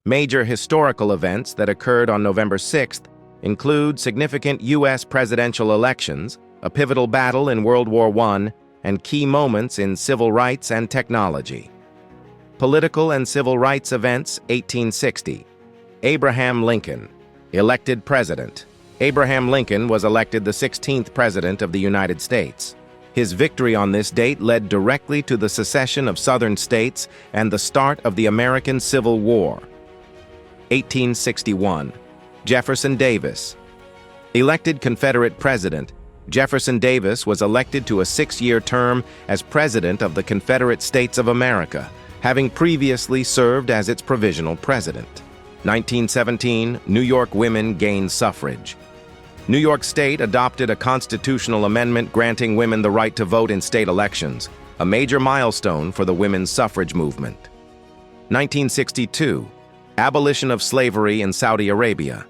Major historical events that occurred on November 6th include significant U.S. presidential elections, a pivotal battle in World War I, and key moments in civil rights and technology. Political and civil rights events. 1860. Abraham Lincoln, elected president. Abraham Lincoln was elected the 16th President of the United States. His victory on this date led directly to the secession of Southern states and the start of the American Civil War. 1861. Jefferson Davis. Elected Confederate President, Jefferson Davis was elected to a 6-year term as President of the Confederate States of America, having previously served as its provisional president. 1917. New York women gained suffrage. New York State adopted a constitutional amendment granting women the right to vote in state elections, a major milestone for the women's suffrage movement. 1962. Abolition of slavery in Saudi Arabia.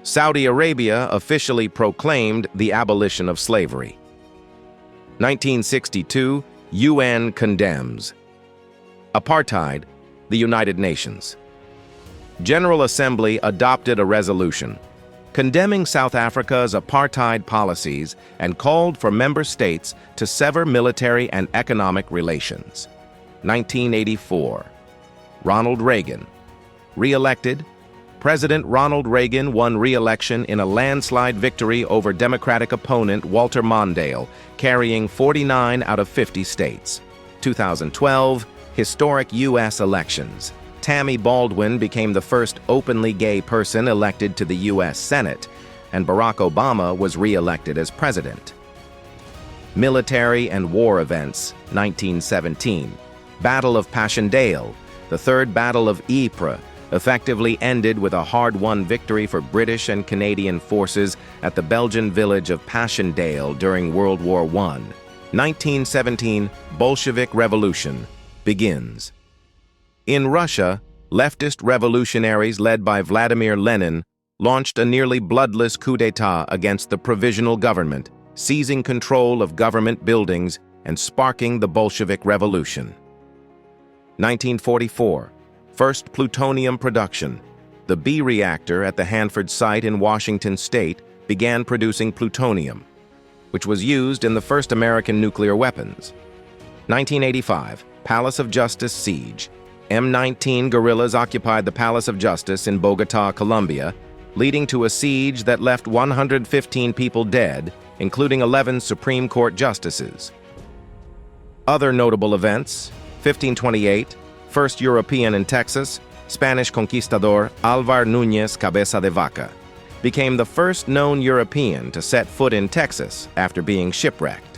Saudi Arabia officially proclaimed the abolition of slavery. 1962. UN condemns apartheid, the United Nations. General Assembly adopted a resolution condemning South Africa's apartheid policies and called for member states to sever military and economic relations. 1984. Ronald Reagan. Re-elected, President Ronald Reagan won re-election in a landslide victory over Democratic opponent Walter Mondale, carrying 49 out of 50 states. 2012. Historic U.S. elections. Tammy Baldwin became the first openly gay person elected to the U.S. Senate, and Barack Obama was re-elected as president. Military and war events. 1917. Battle of Passchendaele. The Third Battle of Ypres effectively ended with a hard-won victory for British and Canadian forces at the Belgian village of Passchendaele during World War I. 1917. Bolshevik Revolution begins. In Russia, leftist revolutionaries led by Vladimir Lenin launched a nearly bloodless coup d'etat against the provisional government, seizing control of government buildings and sparking the Bolshevik Revolution. 1944. First plutonium production. The B reactor at the Hanford site in Washington state began producing plutonium, which was used in the first American nuclear weapons. 1985. Palace of Justice siege. M-19 guerrillas occupied the Palace of Justice in Bogota, Colombia, leading to a siege that left 115 people dead, including 11 Supreme Court justices. Other notable events. 1528. First European in Texas, Spanish conquistador Álvar Núñez Cabeza de Vaca, became the first known European to set foot in Texas after being shipwrecked.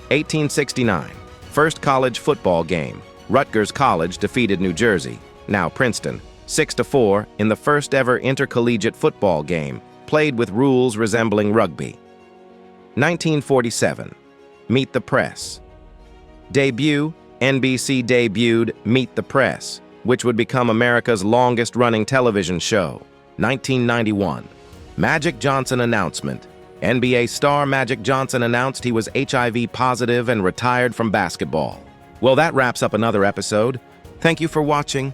1869. First college football game. Rutgers College defeated New Jersey, now Princeton, 6-4 in the first ever intercollegiate football game, played with rules resembling rugby. 1947. Meet the Press. Debut. NBC debuted Meet the Press, which would become America's longest-running television show. 1991. Magic Johnson announcement. NBA star Magic Johnson announced he was HIV positive and retired from basketball. Well, that wraps up another episode. Thank you for watching.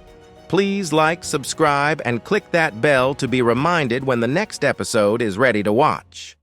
Please like, subscribe, and click that bell to be reminded when the next episode is ready to watch.